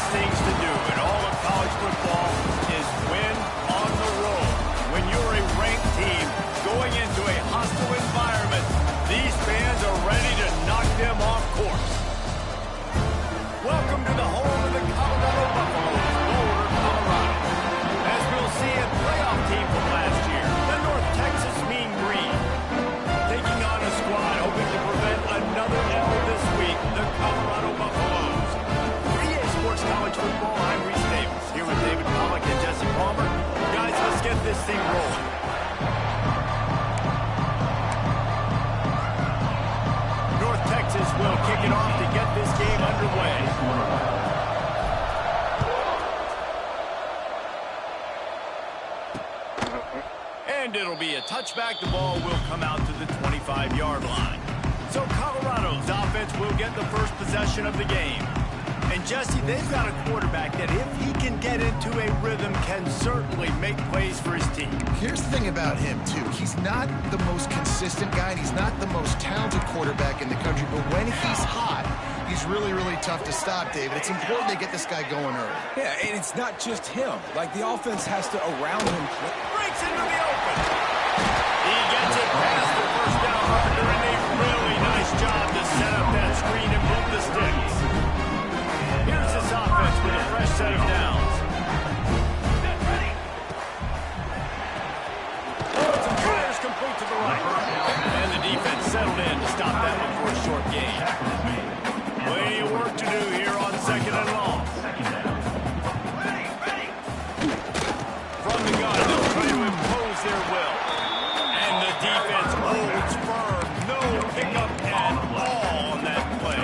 hardest things to do in all of college football is win on the road. When you're a ranked team going into a hostile environment, these fans are ready to knock them off course. Welcome to the home of the Colorado Buffaloes, Boulder, Colorado. As we'll see, a playoff team from last year, the North Texas Mean Green. Taking on a squad hoping to prevent another L this week, the Colorado Buffaloes. For EA Sports College Football, I'm Reese Davis, here with David Pollack and Jesse Palmer. Guys, let's get this thing rolling. North Texas will kick it off to get this game underway. And it'll be a touchback. The ball will come out to the 25-yard line. So Colorado's offense will get the first possession of the game. And Jesse, they've got a quarterback that if he can get into a rhythm can certainly make plays for his team. Here's the thing about him, too. He's not the most consistent guy, and he's not the most talented quarterback in the country, but when he's hot, he's really, really tough to stop, David. It's important they get this guy going early. Yeah, and it's not just him. Like, the offense has to around him. Breaks into the open. He gets it past the first down marker, and a really nice job to set up that screen and move the sticks. Here's this offense with a fresh set of downs. Some fires complete to the right. And the defense settled in to stop that one for a short gain. Plenty of work to do here on second and long. From the gun, they'll try to impose their will. And the defense holds firm. No pickup at all on that play.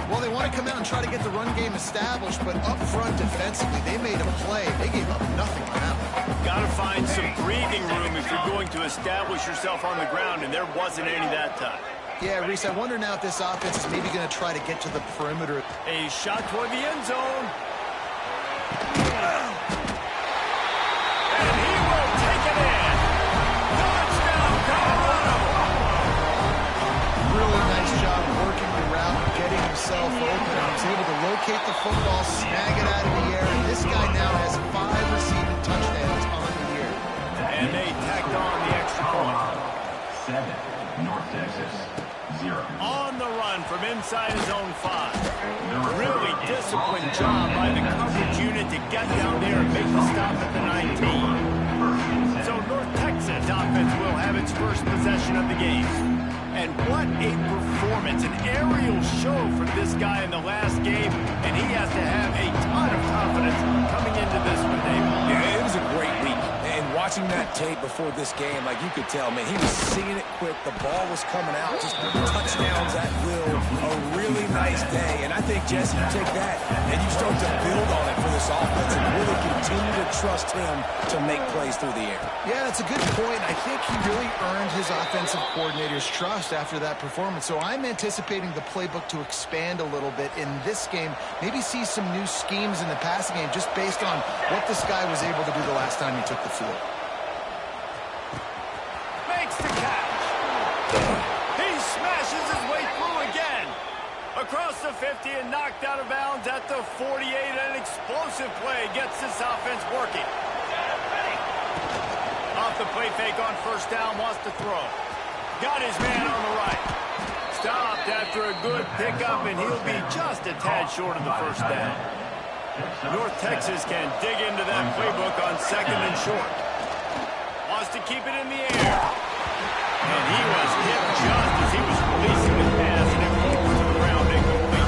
Well, they want to come out and try to get the run game established, but up front defensively, they made a play. They gave up nothing on that one. Got to find some breathing room if you're going to establish yourself on the ground, and there wasn't any that time. Yeah, Reese, I wonder now if this offense is maybe going to try to get to the perimeter. A shot toward the end zone. And he will take it in. Touchdown, Colorado. Really nice job working the route, getting himself open. He was able to locate the football, snag it out of the air, and this guy now has 5 receiving touchdowns on the year. And they tacked on the extra point. 7, North Texas, 0. On the run from inside his own 5. Really disciplined job by the coverage unit to get down there and make the stop at the 19. So North Texas offense will have its first possession of the game. And what a performance, an aerial show from this guy in the last game, and he has to have a ton of confidence coming into this one, David. Yeah, it was a great week. And watching that tape before this game, like you could tell, man, he was seeing it quick. The ball was coming out, just touchdowns at will. A really nice day. And I think, Jesse, you take that and you start to build on it for this offense and really continue to trust him to make plays through the air. Yeah, that's a good point. I think he really earned his offensive coordinator's trust after that performance. So I'm anticipating the playbook to expand a little bit in this game. Maybe see some new schemes in the passing game just based on what this guy was able to do the last time he took the field. Makes the catch. He smashes his way through again. Across the 50 and knocked out of bounds at the 48. An explosive play gets this offense working. Off the play fake on first down, wants to throw. Got his man on the right. Stopped after a good pickup, and he'll be just a tad short of the first down. North Texas can dig into that playbook on second and short. Wants to keep it in the air. And he was hit just as he was releasing the pass, and it rolled to the ground incomplete.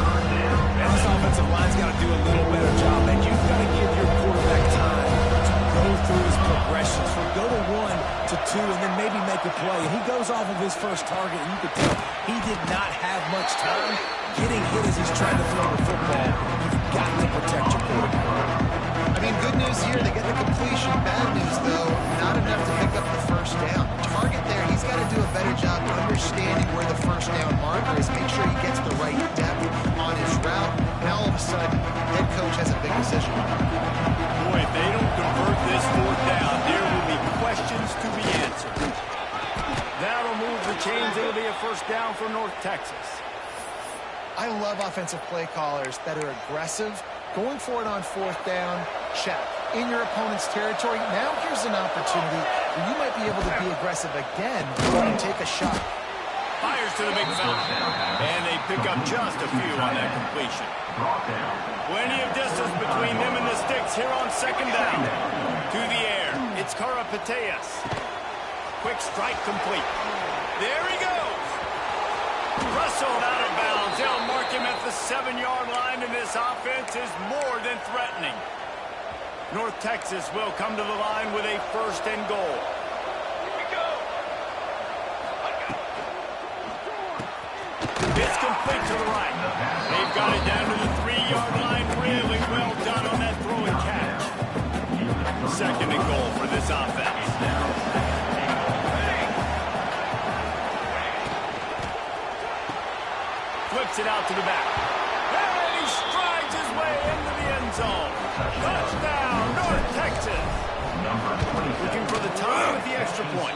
And this offensive line's got to do a little better job, man. You've got to give your quarterback time to go through his progressions from go to 1 to 2 and then maybe make a play. And he goes off of his first target, and you could tell he did not have much time getting hit as he's trying to throw the football. You've got to protect your quarterback. I mean, good news here, they get the completion. Bad news, though, not enough to pick up the first down. Target there, he's got to do a better job understanding where the first down marker is, make sure he gets the right depth on his route. Now, all of a sudden, head coach has a big decision. Boy, if they don't convert this fourth down, there will be questions to be answered. That'll move the chains. It'll be a first down for North Texas. I love offensive play callers that are aggressive. Going for it on fourth down, check. In your opponent's territory, now here's an opportunity where you might be able to be aggressive again and take a shot. Fires to the big fella. And they pick up just a few on that completion. Plenty of distance between them and the sticks here on second down. To the air, it's Karapateas. Quick strike complete. There he goes. Wrestled out of bounds. They'll mark him at the 7-yard line, and this offense is more than threatening. North Texas will come to the line with a 1st and goal. It's complete to the right. They've got it down to the 3-yard line. Really well done on that throw and catch. 2nd and goal for this offense. Flips it out to the back. And he strides his way into the end zone. Touchdown, North Texas. Looking for the time with the extra point.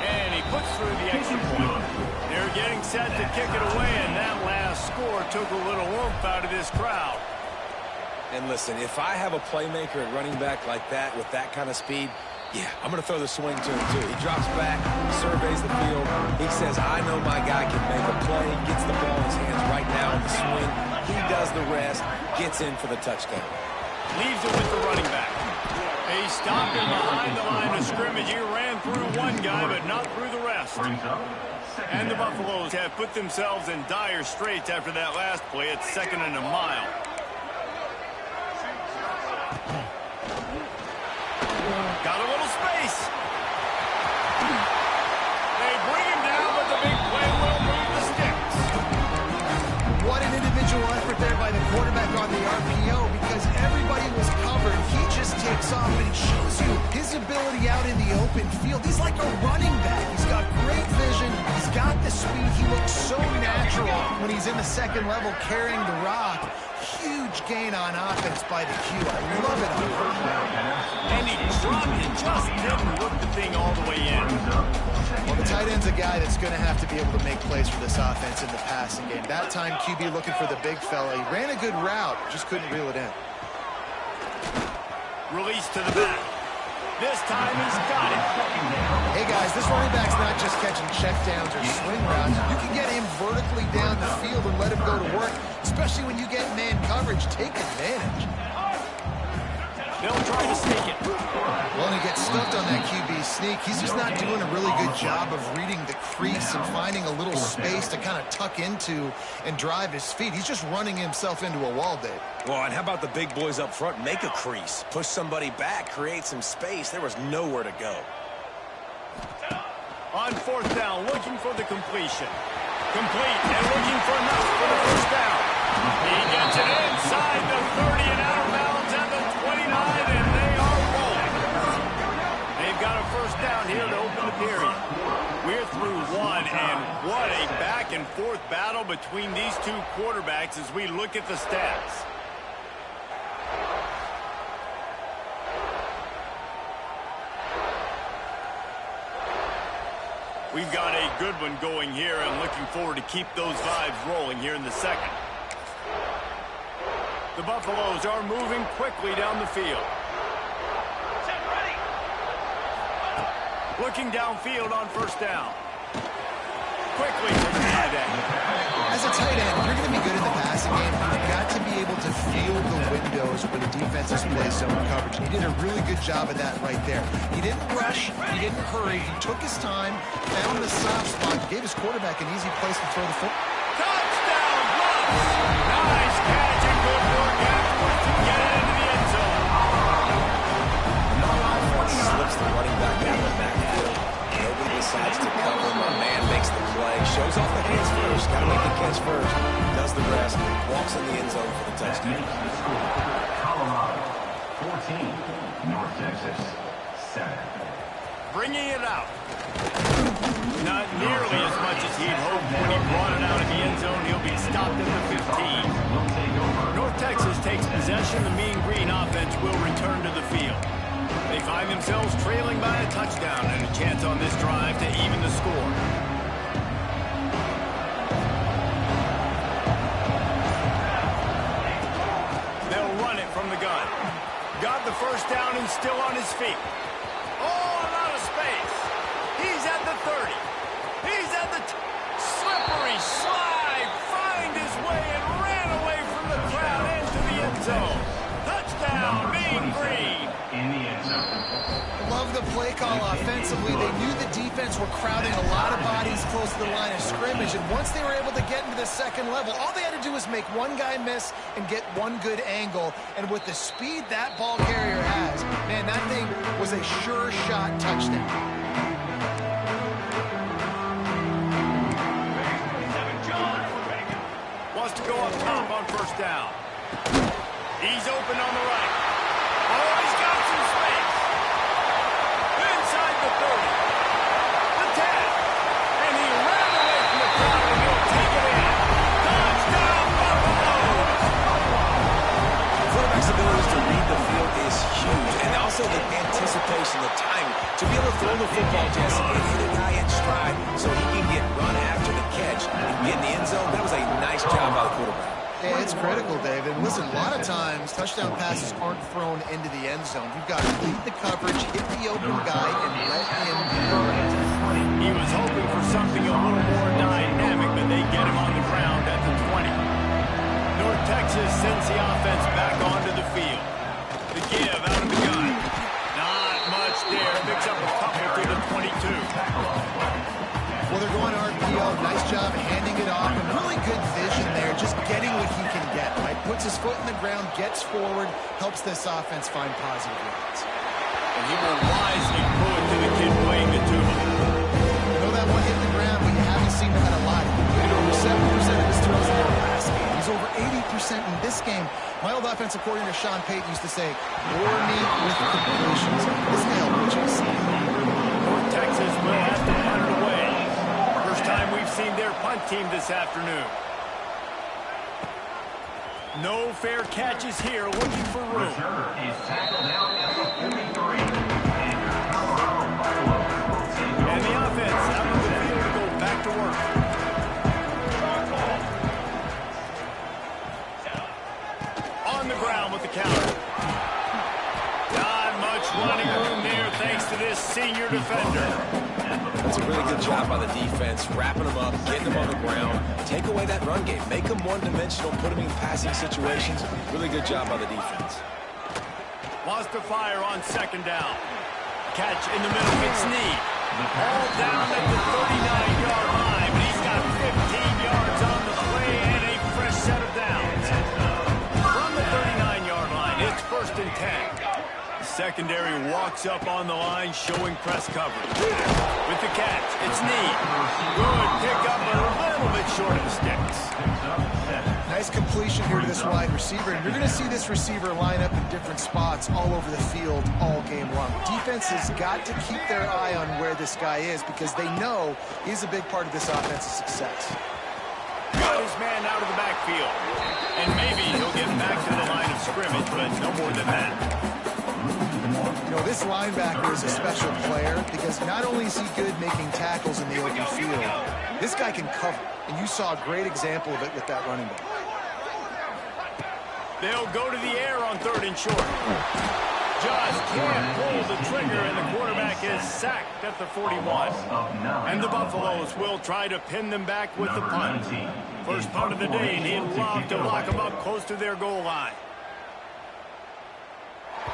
And he puts through the extra point. They're getting set to kick it away, and that last score took a little warmth out of this crowd. And listen, if I have a playmaker at running back like that with that kind of speed, yeah, I'm going to throw the swing to him too. He drops back, surveys the field. He says, I know my guy can make a play, gets the ball in his hands right now in the swing. He does the rest, gets in for the touchdown. Leaves it with the running back. He stopped him behind the line of scrimmage. He ran through one guy, but not through the rest. And the Buffaloes have put themselves in dire straits after that last play. It's 2nd and a mile. Got a little space. They bring him down, but the big play will move the sticks. What an individual effort there by the quarterback on the RPO, because everybody was covered. He just takes off, and it shows you his ability out in the open field. He's like a running back. He's got great vision. He's got the speed. He looks so natural when he's in the 2nd level carrying the rock. Huge gain on offense by the Q. I love it. And he dropped it, just didn't look the thing all the way in. Well, the tight end's a guy that's going to have to be able to make plays for this offense in the passing game. That time, QB looking for the big fella. He ran a good route, just couldn't reel it in. Release to the back. This time he's got it. Hey, guys, this running back's not just catching checkdowns or swing routes. You can get him vertically down the field and let him go to work, especially when you get man coverage. Take advantage. They'll try to sneak it. Well, and he gets stuffed on that QB sneak. He's just not doing a really good job of reading the crease and finding a little space to kind of tuck into and drive his feet. He's just running himself into a wall, Dave. Well, and how about the big boys up front? Make a crease, push somebody back, create some space. There was nowhere to go. On 4th down, looking for the completion. Complete and looking for enough for the 1st down. He gets it inside the 30 and out of bounds at the 29, and they are rolling. They've got a 1st down here to open the period. We're through one, and what a back-and-forth battle between these two quarterbacks as we look at the stats. We've got a good one going here, and looking forward to keep those vibes rolling here in the 2nd. The Buffaloes are moving quickly down the field. Looking downfield on 1st down. Quickly to the tight end. As a tight end, if you're going to be good in the passing game, you've got to be able to feel the windows where the defenses play zone coverage. And he did a really good job of that right there. He didn't rush. He didn't hurry. He took his time, found the soft spot, gave his quarterback an easy place to throw the football. Touchdown, Bucks! Nice catch and good work afterwards to get it into the end zone. Slips the running back out of the backfield. Nobody decides to cover. My man makes the play. Shows off the hands first. Got to make the catch first. Does the rest. Walks in the end zone for the touchdown. Colorado, 14. North Texas, 7. Bringing it out. Not nearly as much as he'd hoped when he brought it out of the end zone. He'll be stopped at the 15. North Texas takes possession. The Mean Green offense will return to the field. They find themselves trailing by a touchdown and a chance on this drive to even the score. Got the first down and still on his feet. Oh, a lot of space. He's at the 30. He's at the slippery slide. Find his way and ran away from the crowd into the end zone. Touchdown, Mean Green. In the end zone. Love the play call offensively. They knew the defense were crowding a lot of bodies close to the line of scrimmage, and once they were able to get into the second level, all they had to do was make one guy miss and get one good angle, and with the speed that ball carrier has, man, that thing was a sure shot touchdown. Wants to go up top on first down. He's open on the right. Oh, he's got some space. Inside the 30. The 10. And he ran away from the crowd and he'll take it in. Touchdown, Buffalo! Quarterback's abilities to read the field is huge, and also the anticipation, the timing, to be able to throw the football, Jesse, and hit a guy in stride so he can get run after the catch and get in the end zone. That was a nice job by the quarterback. Yeah, it's critical, David. Listen, a lot of times, touchdown passes aren't thrown into the end zone. You've got to lead the coverage, hit the open guy, and let him do it. He was hoping for something a little more dynamic, but they get him on the ground at the 20. North Texas sends the offense back onto the field. The give out of the gun. Not much there. Picks up a couple to the 22. Well, they're going RPO. Nice job handing it off. And really good vision there, just getting what he can get, right? Puts his foot in the ground, gets forward, helps this offense find positive yards. And he will wisely pull it to the kid playing the tuba. You know that one hit the ground, but you haven't seen him at a lot. He did over 70% of his throws in the last game. He's over 80% in this game. My old offensive coordinator, Sean Payton, used to say, "Bore me with completions." This guy will put you to sleep. North Texas will have to punt it away. First time we've seen their punt team this afternoon. No fair catches here, looking for room. Returner is tackled out at the 43. And Colorado Buffalo will take over. And the offense out of the field to go back to work. On the ground with the counter. Not much running room there thanks to this senior defender. That's a really good job by the defense, wrapping them up, getting them on the ground, take away that run game, make them one-dimensional, put them in passing situations. Really good job by the defense. Wants to fire on second down. Catch in the middle, it's Snead. All down at the 39-yard line, but he's got 15 yards on the play and a fresh set of downs. From the 39-yard line, it's first and 10. Secondary walks up on the line, showing press coverage. With the catch, it's Snead. Good pickup, but a little bit short of the sticks. Nice completion here to this wide receiver, and you're going to see this receiver line up in different spots all over the field all game long. Defense has got to keep their eye on where this guy is because they know he's a big part of this offense's success. Got his man out of the backfield. And maybe he'll get back to the line of scrimmage, but no more than that. You know, this linebacker is a special player because not only is he good making tackles in the open field, this guy can cover. And you saw a great example of it with that running back. They'll go to the air on third and short. Just can't pull the trigger, and the quarterback is sacked at the 41. And the Buffaloes will try to pin them back with the punt. First punt of the day, and he'd love to lock them up close to their goal line.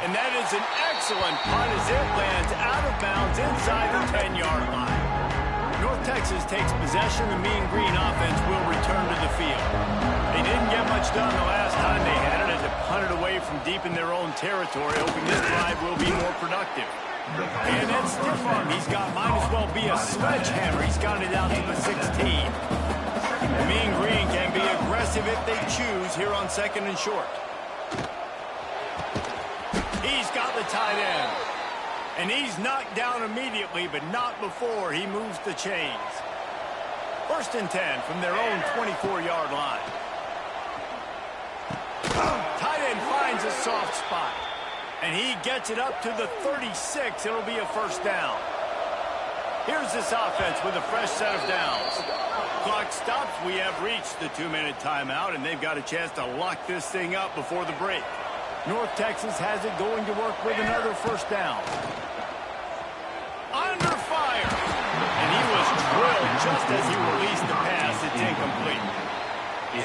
And that is an excellent punt as it lands out of bounds inside the 10-yard line. North Texas takes possession. The Mean Green offense will return to the field. They didn't get much done the last time they had it as it punted away from deep in their own territory, hoping this drive will be more productive. And then stiff arm, he's got might as well be a sledgehammer. He's got it out to the 16. The Mean Green can be aggressive if they choose here on second and short. He's got the tight end. And he's knocked down immediately, but not before he moves the chains. First and 10 from their own 24-yard line. Tight end finds a soft spot. And he gets it up to the 36. It'll be a first down. Here's this offense with a fresh set of downs. Clock stops. We have reached the 2-minute timeout, and they've got a chance to lock this thing up before the break. North Texas has it going to work with another first down. Under fire. And he was drilled just as he released the pass. It's incomplete.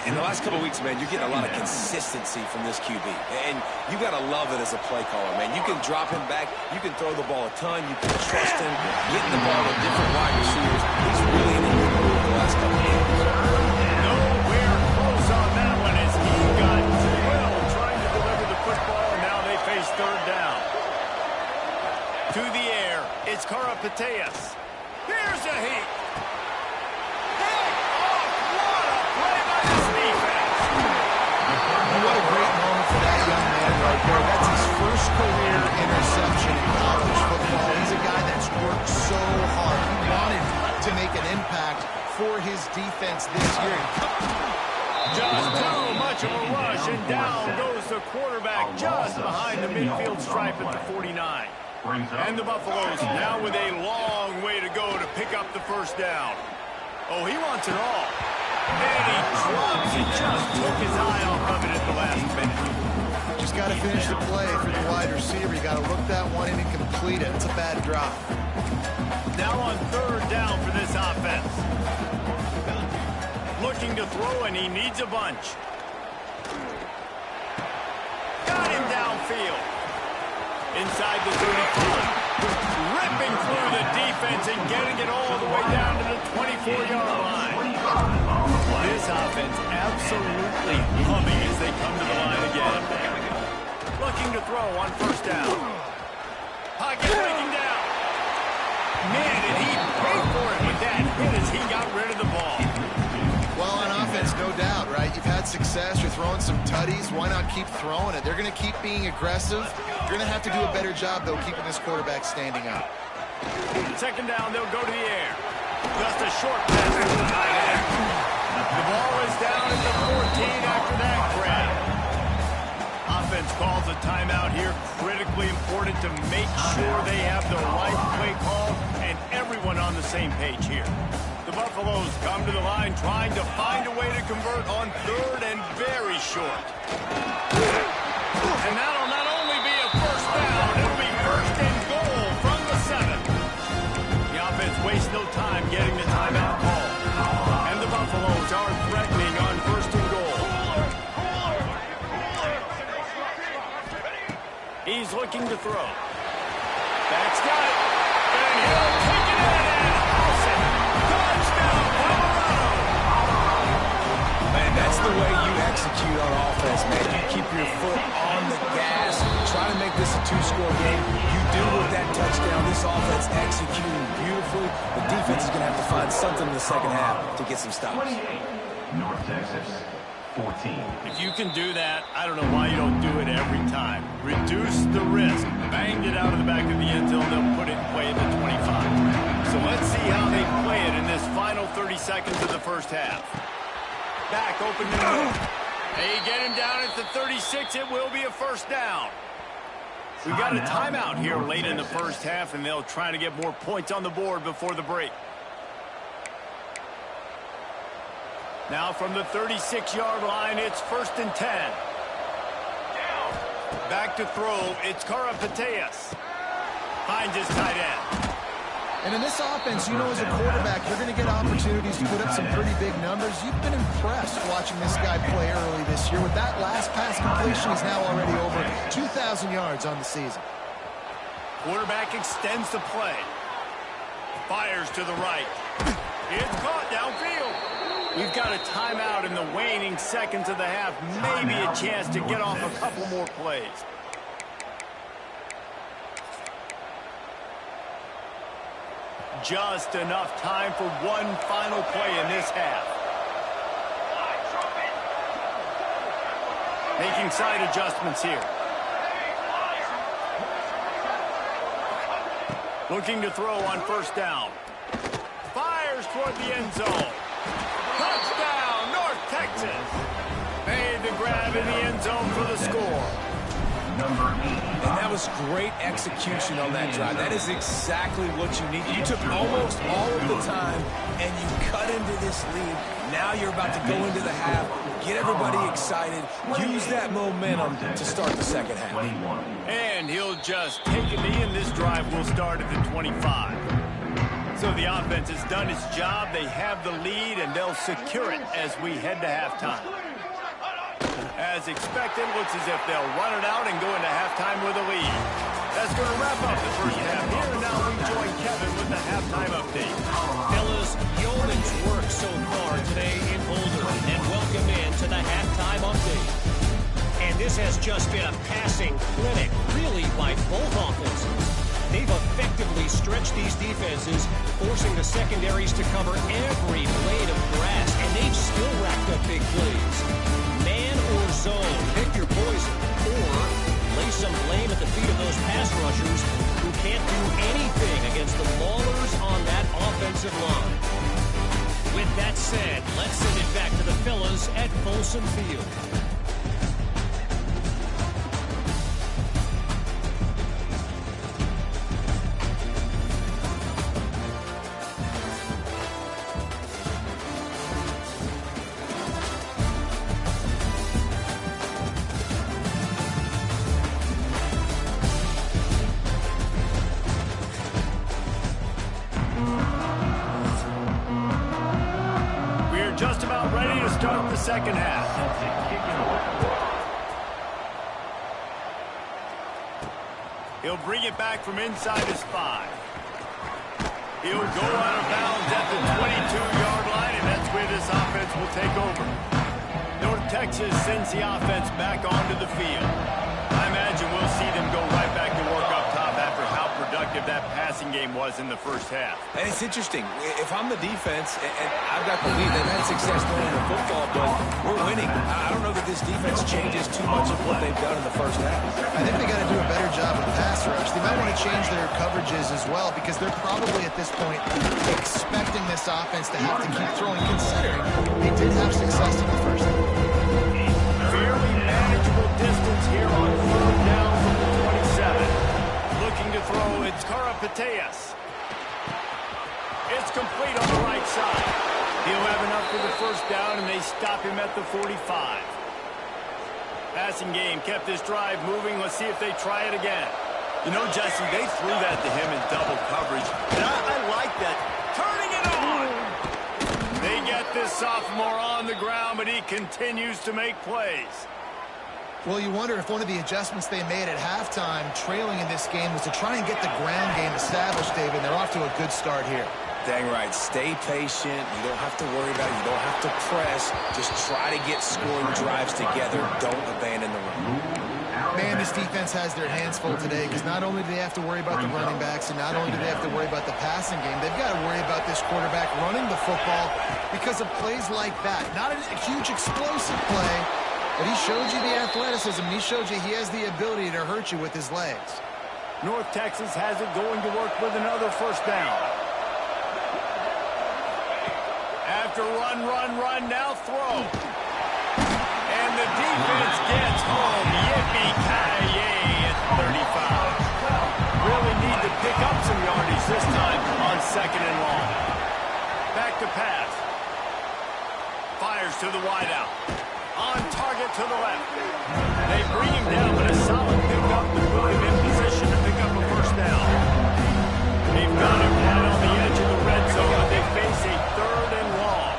In the last couple of weeks, man, you're getting a lot of consistency from this QB. And you got to love it as a play caller, man. You can drop him back. You can throw the ball a ton. You can trust him. Getting the ball to different wide receivers. He's really in the move the last couple of games. Nowhere close on that one as he got drilled trying to deliver the football, and now they face third down. To the air, it's Karapateas. Here's a heat. What a great moment for that young man right there. That's his first career interception in college football. He's a guy that's worked so hard. He wanted to make an impact for his defense this year. Just too much of a rush, and down goes the quarterback just behind the midfield stripe at the 49. And the Buffaloes now with a long way to go to pick up the first down. Oh, he wants it all. And he drops. He just took his eye off of it at the last minute. Just got to finish the play for the wide receiver. You got to look that one in and complete it. It's a bad drop. Now on third down for this offense. Looking to throw, and he needs a bunch. Got him downfield. Inside the 35. Ripping through the defense and getting it all the way down to the 24-yard line. This offense absolutely humming as they come to the line again. Looking to throw on first down. Pocket breaking down. Man, did he pay for it with that hit as he got rid of the ball. Well, on offense, no doubt, right? You've had success. You're throwing some tutties. Why not keep throwing it? They're going to keep being aggressive. You're going to have to do a better job, though, keeping this quarterback standing up. Second down, they'll go to the air. Just a short pass to the tight end. The ball is down at the 14 after that grab. Offense calls a timeout here. Critically important to make sure they have the right play call and everyone on the same page here. The Buffaloes come to the line trying to find a way to convert on third and very short. And that'll not only be a first down, it'll be first and goal from the 7. The offense wastes no time getting the timeout call. And the Buffaloes are threatening on first and goal. He's looking to throw. That's got it. And he'll take it in and house it. Touchdown, Colorado. Man, that's the way you execute on offense, man. You keep your foot on the gas, try to make this a two-score game. You do with that touchdown. This offense executing beautifully. The defense is going to have to find something in the second half to get some stops. 28, North Texas, 14. If you can do that, I don't know why you don't do it every time. Reduce the risk. Banged it out of the back of the end zone. They'll put it in play at the 25. So let's see how they play it in this final 30 seconds of the first half. Back open to Moore. They get him down at the 36. It will be a first down. We got a timeout here late in the first half, and they'll try to get more points on the board before the break. Now from the 36-yard line, it's first and 10. Back to throw, it's Karapateas. Finds his tight end. And in this offense, you know, as a quarterback, you're going to get opportunities to put up some pretty big numbers. You've been impressed watching this guy play early this year. With that last pass completion, he's now already over 2,000 yards on the season. Quarterback extends the play. Fires to the right. It's caught downfield. We've got a timeout in the waning seconds of the half. Maybe a chance to get off a couple more plays. Just enough time for one final play in this half. Making side adjustments here. Looking to throw on first down. Fires toward the end zone. Touchdown, North Texas. Made the grab in the end zone for the score. number 80. And that was great execution on that drive. That is exactly what you need. You took almost all of the time, and you cut into this lead. Now you're about to go into the half, get everybody excited, use that momentum to start the second half. 21. And he'll just take a knee, and this drive will start at the 25. So the offense has done its job. They have the lead, and they'll secure it as we head to halftime. As expected, looks as if they'll run it out and go into halftime with a lead. That's going to wrap up the first half here. Now we join Kevin with the halftime update. Fellas, yeoman's work so far today in Boulder, and welcome in to the halftime update. And this has just been a passing clinic, really, by both offenses. They've effectively stretched these defenses, forcing the secondaries to cover every blade of grass, and they've still racked up big plays. Man or zone, pick your poison, or lay some blame at the feet of those pass rushers who can't do anything against the maulers on that offensive line. With that said, let's send it back to the fellas at Folsom Field. Just about ready to start the second half. He'll bring it back from inside his 5. He'll go out of bounds at the 22-yard line, and that's where this offense will take over. North Texas sends the offense back onto the field. I imagine we'll see them go right back to work up top after how productive that passing game was in the first half. And it's interesting. If I'm the defense, and I've got the lead, they've had success running the football, but we're winning. I don't know that this defense changes too much of what they've done in the first half. I think they got to do a better job with pass rush. They might want to change their coverages as well, because they're probably at this point expecting this offense to have to keep throwing, considering they did have success in the first half. Fairly manageable distance here on third down from the 27. Looking to throw, it's Karapateas. It's complete on the right side. He'll have enough for the first down, and they stop him at the 45. Passing game kept this drive moving. Let's see if they try it again. You know, Jesse, they threw that to him in double coverage, and I like that. Turning it on! They get this sophomore on the ground, but he continues to make plays. Well, you wonder if one of the adjustments they made at halftime, trailing in this game, was to try and get the ground game established, David. They're off to a good start here. Dang right. Stay patient. You don't have to worry about it. You don't have to press. Just try to get scoring drives together. Don't abandon the run. Man, this defense has their hands full today, because not only do they have to worry about the running backs, and not only do they have to worry about the passing game, they've got to worry about this quarterback running the football because of plays like that. Not a huge explosive play, but he showed you the athleticism. He showed you he has the ability to hurt you with his legs. North Texas has it going to work with another first down. After run, now throw. And the defense gets home. Yippee-ki-yay at 35. Really need to pick up some yardage this time on second and long. Back to pass. Fires to the wideout. On target to the left. They bring him down, but a solid pickup to put him in position to pick up a first down. They've got him right on the edge of the red zone, but they face a third and long.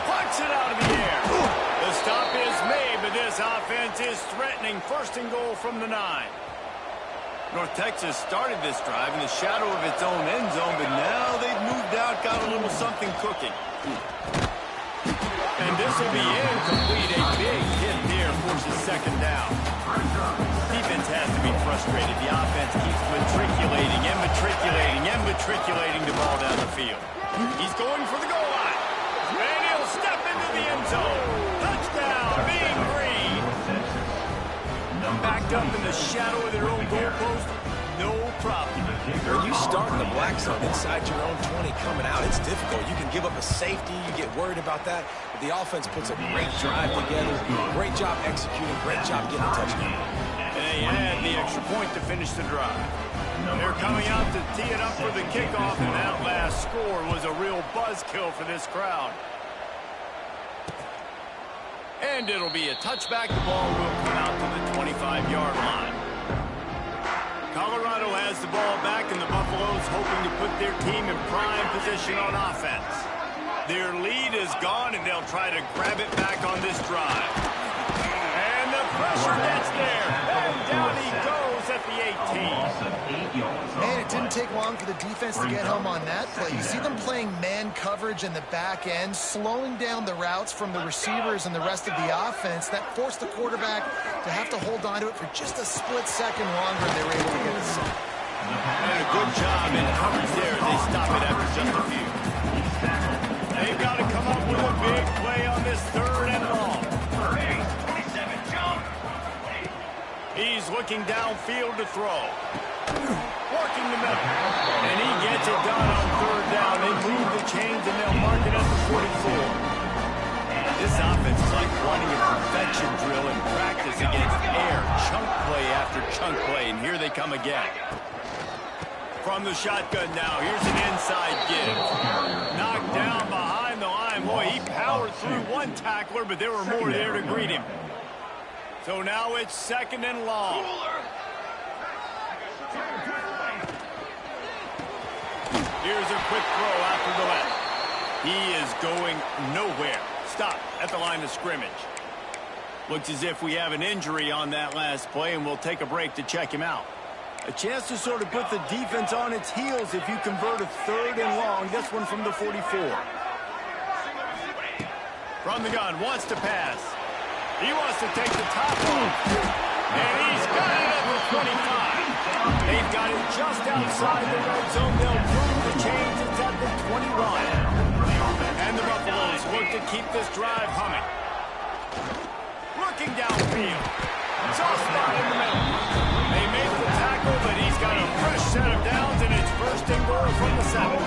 Plucks it out of the air. The stop is made, but this offense is threatening first and goal from the 9. North Texas started this drive in the shadow of its own end zone, but now they've moved out, got a little something cooking. And this will be incomplete. A big hit there forces second down. Defense has to be frustrated. The offense keeps matriculating the ball down the field. He's going for the goal line. And he'll step into the end zone. Touchdown, Mean Green. Backed up in the shadow of their own goalpost. No problem. When you start in the black zone inside your own 20 coming out, it's difficult. You can give up a safety. You get worried about that. But the offense puts a great drive together. Great job executing. Great job getting a touchdown. And they add the extra point to finish the drive. They're coming out to tee it up for the kickoff, and that last score was a real buzzkill for this crowd. And it'll be a touchback. The ball will come out to the 25-yard line. Colorado has the ball back, and the Buffaloes hoping to put their team in prime position on offense. Their lead is gone, and they'll try to grab it back on this drive. And the pressure gets there. And down he goes at the 18. Man, it didn't take long for the defense to get home on that play. You see them playing man coverage in the back end, slowing down the routes from the receivers and the rest of the offense. That forced the quarterback to have to hold on to it for just a split second longer, and they were able to get it sack. And a good job in coverage there. They stop it after just a few. They've got to come up with a big play on this 3rd and long. He's looking downfield to throw. Working the middle. And he gets it done on 3rd down. They move the chains and they'll mark it at the 44. This offense is like running a perfection drill in practice against air. Chunk play after chunk play. And here they come again. From the shotgun now. Here's an inside give. Knocked down behind the line. Boy, he powered through one tackler, but there were more there to greet him. So now it's 2nd and long. Here's a quick throw out to the left. He is going nowhere. Stop at the line of scrimmage. Looks as if we have an injury on that last play, and we'll take a break to check him out. A chance to sort of put the defense on its heels if you convert a 3rd and long. This one from the 44. From the gun, wants to pass. He wants to take the top off. And he's got it at the 25. They've got it just outside the red zone. They'll move the chains. It's at the 21. And the Buffaloes look to keep this drive humming. Looking downfield. Soft spot in the middle. They make the tackle, but he's got a fresh set of downs, and it's 1st and goal from the 7.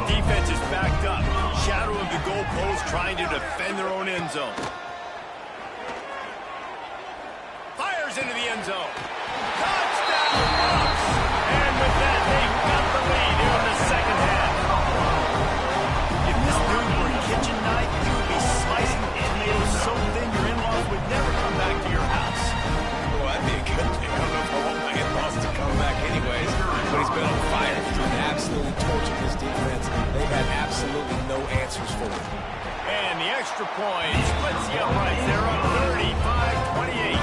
Defense is backed up. Shadow of the goalpost trying to defend their own end zone. Fires into the end zone. Touchdown Bucs! And with that, they've got the lead here in the 2nd half. If this dude were kitchen night, he would be slicing tomatoes so thin your in-laws would never come back to your house. Well, that'd be a good thing. I don't know if I want my in-laws to come back anyways, but he's been on fire. He's been absolutely torching this defense. They've had absolutely no answers for him. And the extra point splits the uprights. They're up 35-28.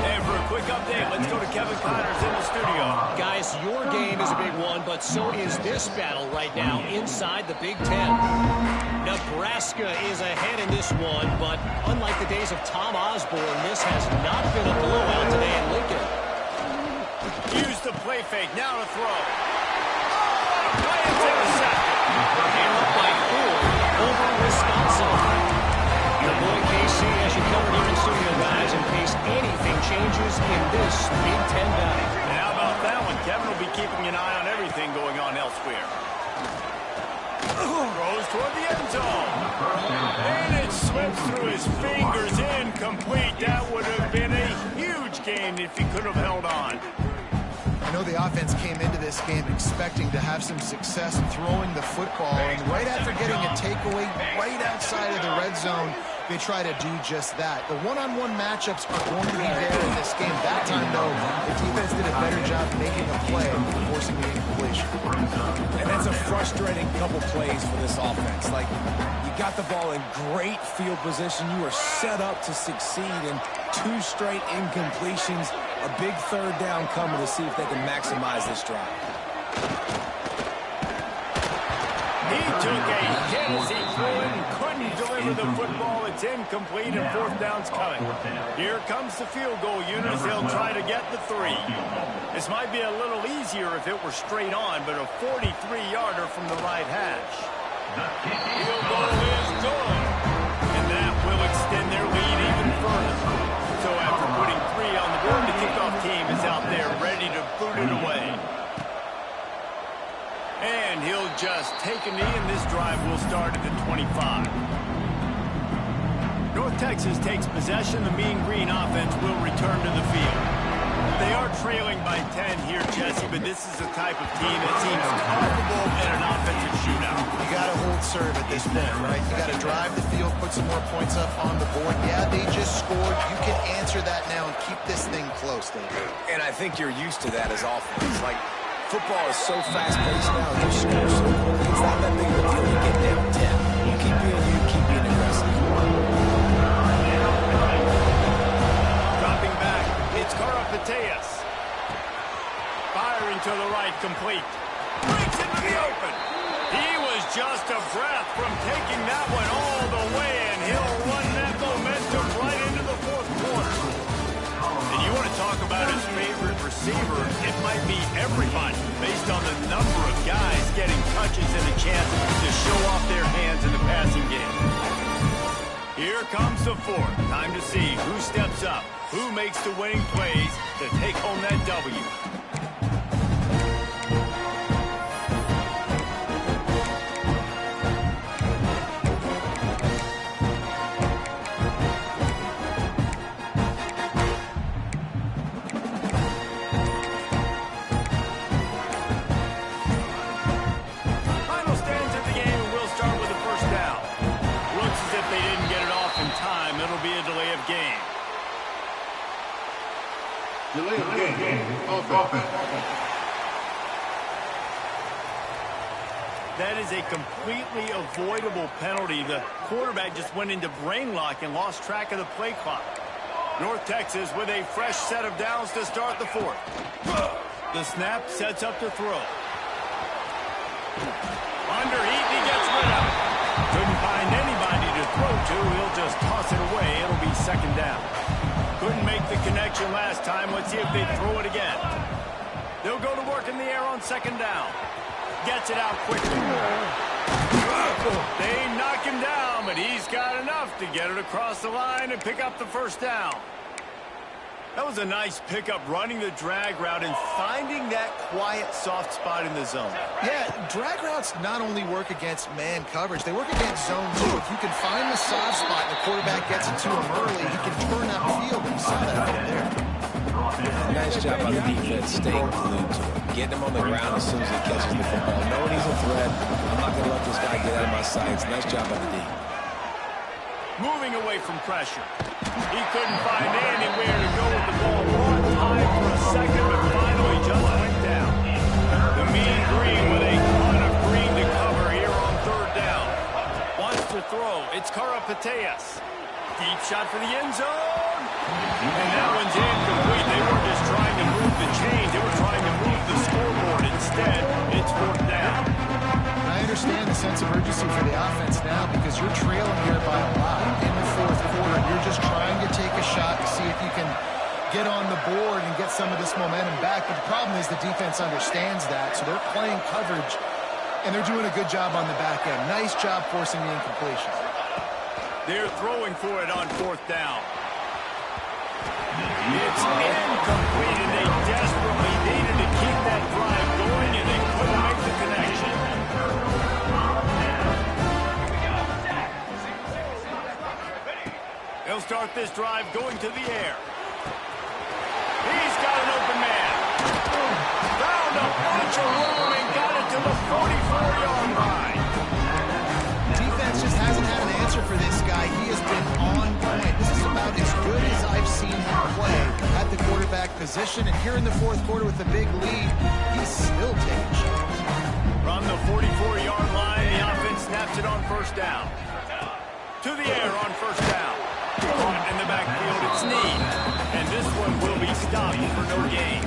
And for a quick update, let's go to Kevin Connors in the studio. Guys, your game is a big one, but so is this battle right now inside the Big Ten. Nebraska is ahead in this one, but unlike the days of Tom Osborne, this has not been a blowout today in Lincoln. Use the play fake, now to throw. Play intercepted. Came up by 4 over Wisconsin. Your boy KC has you covered here in studio, guys, in case anything changes in this Big Ten battle. And how about that one? Kevin will be keeping an eye on everything going on elsewhere. Throws toward the end zone. And it slips through his fingers. Incomplete. That would have been a huge gain if he could have held on. I know the offense came into this game expecting to have some success throwing the football, and right after getting a takeaway right outside of the red zone, they try to do just that. The one-on-one matchups are going to be there in this game. That time, though, the defense did a better job making a play, forcing the incompletion. And that's a frustrating couple plays for this offense. Like, you got the ball in great field position. You are set up to succeed, and 2 straight incompletions. A big 3rd down coming to see if they can maximize this drive. He took a hit as he threw it and couldn't deliver the football. It's incomplete and 4th down's coming. Here comes the field goal unit as they'll try to get the 3. This might be a little easier if it were straight on, but a 43-yarder from the right hash. Field goal is good. And that will extend their lead even further. So after putting 3 on the board, the kickoff team is out there ready to boot it away. just take a knee, and this drive will start at the 25. North Texas takes possession. The Mean Green offense will return to the field. They are trailing by 10 here, Jesse, but this is the type of team that seems comfortable in an offensive shootout. You got to hold serve at this point, right? You got to drive the field, put some more points up on the board. Yeah, they just scored. You can answer that now and keep this thing close, David. And I think you're used to that as offense. Like, football is so fast-paced now, you score so quickly. It's not that big of a deal to get down 10. You keep being aggressive. Dropping back, it's Karapateas. Firing to the right, complete. Breaks into the open. He was just a breath from taking that one all the way, and he'll run that momentum right into the fourth quarter. And you want to talk about his favorite receiver, it might be everybody, based on the number of guys getting touches and a chance to show off their hands in the passing game. Here comes the fourth. Time to see who steps up, who makes the winning plays to take home that W. Final stands of the game, and we'll start with the first down. Looks as if they didn't get it off in time. It'll be a delay of game. Delay of game. Offense. That is a completely avoidable penalty. The quarterback just went into brain lock and lost track of the play clock. North Texas with a fresh set of downs to start the fourth. The snap sets up to throw. Underheat, he gets rid of it. Couldn't find anybody to throw to. He'll just toss it away. It'll be second down. Couldn't make the connection last time. Let's see if they throw it again. They'll go to work in the air on second down. Gets it out quickly. They knock him down, but he's got enough to get it across the line and pick up the first down. That was a nice pickup, running the drag route and finding that quiet, soft spot in the zone. Yeah, drag routes not only work against man coverage, they work against zone too. If you can find the soft spot and the quarterback gets it to him early, he can turn that field. You saw that right there. Nice job by the defense staying glued to him. Getting him on the ground as soon as he catches the football. Knowing he's a threat, I'm not going to let this guy get out of my sights. Nice job by the D. Moving away from pressure. He couldn't find anywhere to go with the ball. One time for a second, but finally just went down. The Mean Green with a ton of green to cover here on third down. Wants to throw. It's Karapateas. Deep shot for the end zone. And that one's incomplete. They were just trying to move the chains. They were trying to move the scoreboard. Instead, it's fourth down. I understand the sense of urgency for the offense now because you're trailing here by a lot in the fourth quarter. You're just trying to take a shot to see if you can get on the board and get some of this momentum back. But the problem is the defense understands that, so they're playing coverage, and they're doing a good job on the back end. Nice job forcing the incompletion. They're throwing for it on fourth down. It's incomplete, and they desperately needed to keep that drive going, and they couldn't make the connection. They'll start this drive going to the air. He's got an open man. Found a bunch of room and got it to the 44-yard line. Defense just hasn't had an answer for this guy. He has been on point. This is about as good as I've seen him play at the quarterback position. And here in the fourth quarter with a big lead, he's still taking shots. From the 44-yard line, the offense snaps it on first down. To the air on first down. Caught in the backfield, it's Snead. And this one will be stopped for no gain.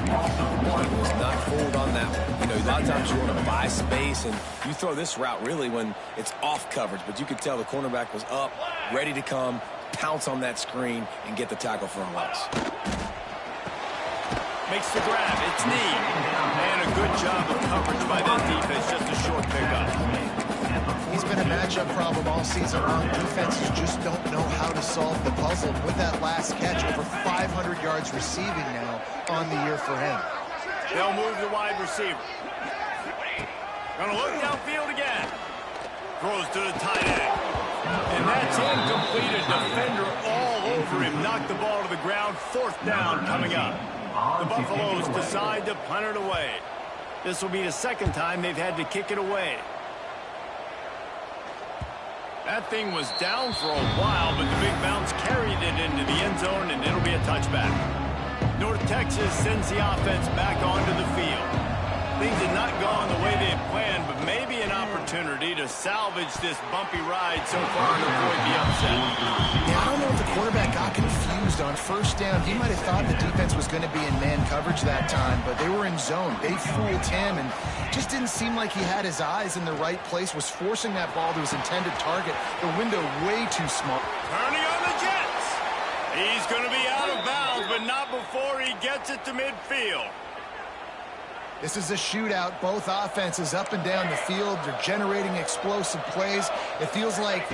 He was not fooled on that one. You know, a lot of times you want to buy space, and you throw this route really when it's off coverage. But you could tell the cornerback was up, ready to come, pounce on that screen, and get the tackle for a loss. Makes the grab, it's Snead. And a good job of coverage by that defense, just a short pickup. He's been a matchup problem all season long. Defenses just don't know how to solve the puzzle. With that last catch, over 500 yards receiving now on the year for him. They'll move the wide receiver. Gonna look downfield again. Throws to the tight end. And that's incomplete. A defender all over him. Knocked the ball to the ground. 4th down coming up. The Buffaloes decide to punt it away. This will be the 2nd time they've had to kick it away. That thing was down for a while, but the big bounce carried it into the end zone, and it'll be a touchback. North Texas sends the offense back onto the field. Things had not gone the way they had planned, but maybe an opportunity to salvage this bumpy ride so far and avoid the upset. Yeah, I don't know if the quarterback got confused on 1st down. He might have thought the defense was going to be in man coverage that time, but they were in zone. They fooled him and just didn't seem like he had his eyes in the right place, was forcing that ball to his intended target. The window way too small. Turning on the Jets. He's going to be out of bounds, but not before he gets it to midfield. This is a shootout. Both offenses up and down the field. They're generating explosive plays. It feels like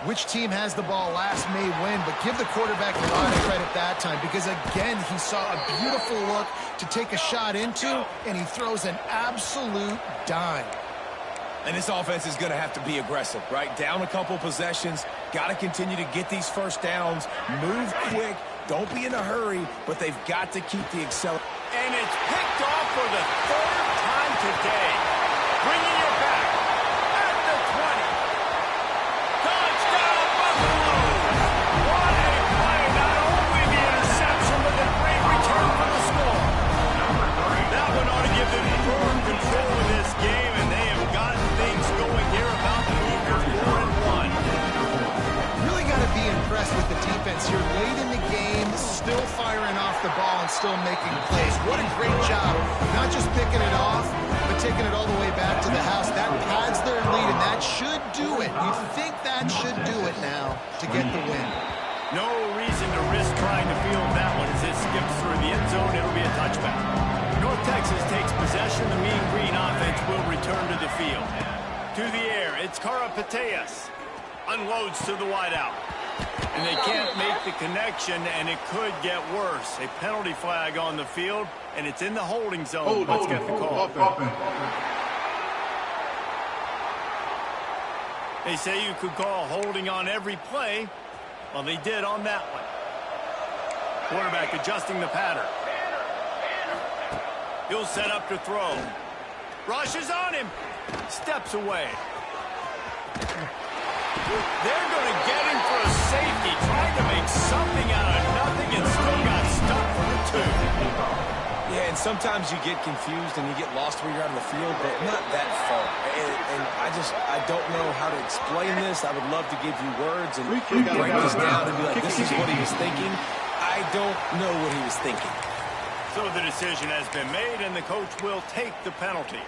which team has the ball last may win, but give the quarterback a lot of credit that time because, again, he saw a beautiful look to take a shot into, and he throws an absolute dime. And this offense is going to have to be aggressive, right? Down a couple possessions. Got to continue to get these 1st downs. Move quick. Don't be in a hurry, but they've got to keep the acceleration. And it's picked off for the 3rd time today. Bringing it back at the 20. Touchdown, Buffalo! What a play. Not only the interception, but the great return for the score. That one ought to give them firm control of this game, and they have gotten things going here about to move to 4-1. Really got to be impressed with the defense here. Late in the game, still firing off the ball and still making plays. What a great job. Not just picking it off, but taking it all the way back to the house. That pads their lead, and that should do it. You think that should do it now to get the win. No reason to risk trying to field that one as it skips through the end zone. It'll be a touchback. North Texas takes possession. The Mean Green offense will return to the field. To the air, it's Karapateas. Unloads to the wideout. And they can't make the connection, and it could get worse. A penalty flag on the field, and it's in the holding zone. Let's get the call. They say you could call holding on every play. Well, they did on that one. Quarterback adjusting the pattern. He'll set up to throw. Rushes on him. Steps away. They're going to get him for a safety. Trying to make something out of nothing and still got stuck for the 2. Yeah, and sometimes you get confused and you get lost where you're out of the field, but not that far. And I don't know how to explain this. I would love to give you words and break this down and be like, this is what he was thinking. I don't know what he was thinking. So the decision has been made, and the coach will take the penalty.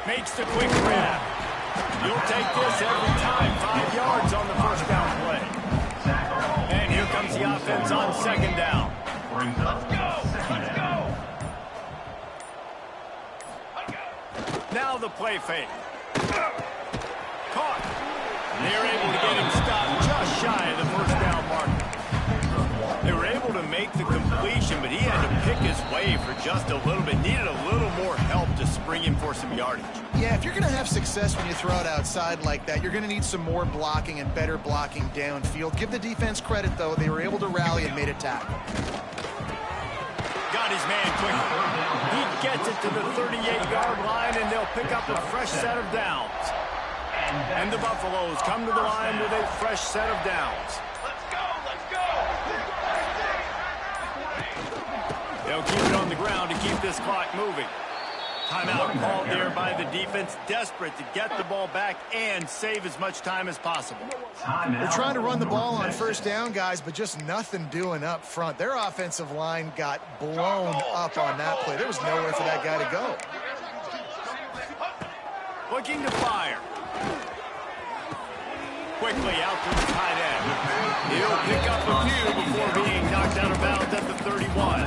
Makes the quick grab. You'll take this every time. 5 yards on the 1st down play. And here comes the offense on 2nd down. Let's go! Now the play fake. Caught. They're able to get him stopped just shy of the 1st down marker. They were able to make the completion, but he had to pick his way for just a little bit. Needed a little more help to spring him for some yardage. Yeah, if you're going to have success when you throw it outside like that, you're going to need some more blocking and better blocking downfield. Give the defense credit, though. They were able to rally and made a tackle. Got his man quickly. He gets it to the 38-yard line, and they'll pick up a fresh set of downs. And the Buffaloes come to the line with a fresh set of downs. They'll keep it on the ground to keep this clock moving. Timeout called there by the defense, desperate to get the ball back and save as much time as possible. They're trying to run the ball on 1st down, guys, but just nothing doing up front. Their offensive line got blown up on that play. There was nowhere for that guy to go. Looking to fire. Quickly out to the tight end. He'll pick up a few before being knocked out of bounds at the 31.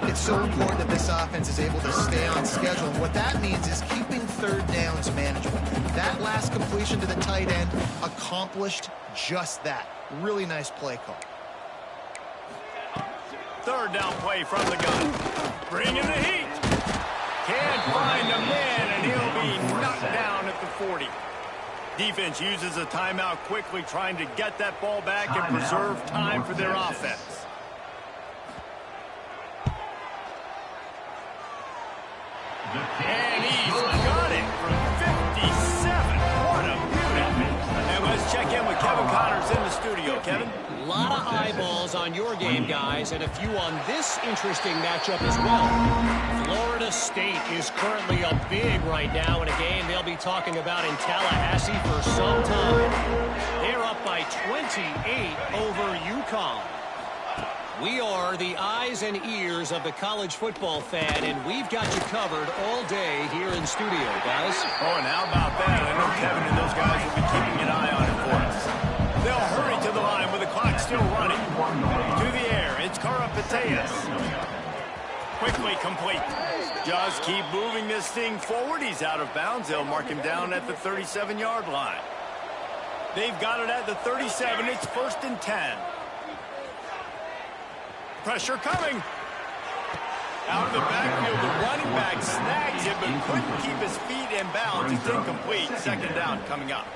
It's so important that this offense is able to stay on schedule. And what that means is keeping third downs management. That last completion to the tight end accomplished just that. Really nice play call. Third down play from the gun. Bring in the heat. Can't find a man, and he'll be knocked down at the 40. Defense uses a timeout quickly, trying to get that ball back and preserve time for their offense. And he's got it from 57. What a beauty. And let's check in with Kevin Connors in the studio. Kevin? A lot of eyeballs on your game, guys, and a few on this interesting matchup as well. Florida State is currently up big right now in a game they'll be talking about in Tallahassee for some time. They're up by 28 over UConn. We are the eyes and ears of the college football fan, and we've got you covered all day here in studio, guys. Oh, and how about that? I know Kevin and those guys will be keeping an eye on it for us. They'll hurry to the line with the clock still running. To the air, it's Karapateas. Quickly complete. Just keep moving this thing forward. He's out of bounds. They'll mark him down at the 37-yard line. They've got it at the 37. It's 1st and 10. Pressure coming. Out of the backfield, the running back snags him, but couldn't keep his feet in bounds. It's incomplete. 2nd down coming up.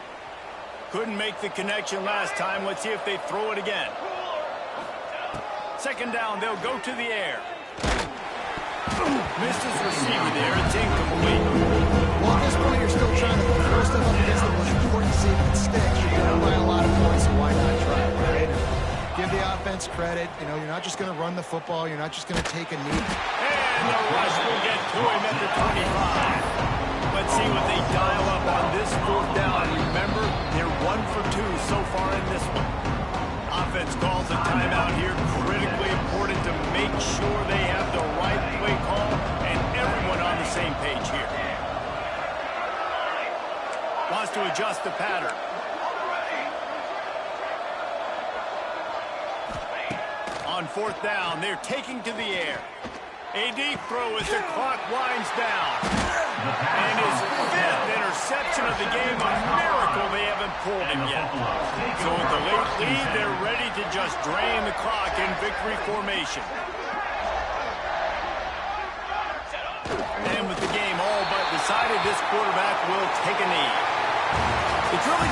Couldn't make the connection last time. Let's see if they throw it again. 2nd down, they'll go to the air. Missed his receiver there. It's incomplete. Well, at this point, you're still trying to throw stuff up against the most important safety sticks. You're down by a lot of points, so why not try it, right? Give the offense credit. You know, you're not just going to run the football. You're not just going to take a knee. And the rush will get to him at the 25. Let's see what they dial up on this 4th down. Remember, they're 1 for 2 so far in this one. Offense calls a timeout here. Critically important to make sure they have the right play call and everyone on the same page here. Wants to adjust the pattern. On 4th down, they're taking to the air. A deep throw as the clock winds down. And his 5th interception of the game, a miracle they haven't pulled him yet. So with the late lead, they're ready to just drain the clock in victory formation. And with the game all but decided, this quarterback will take a knee. It's really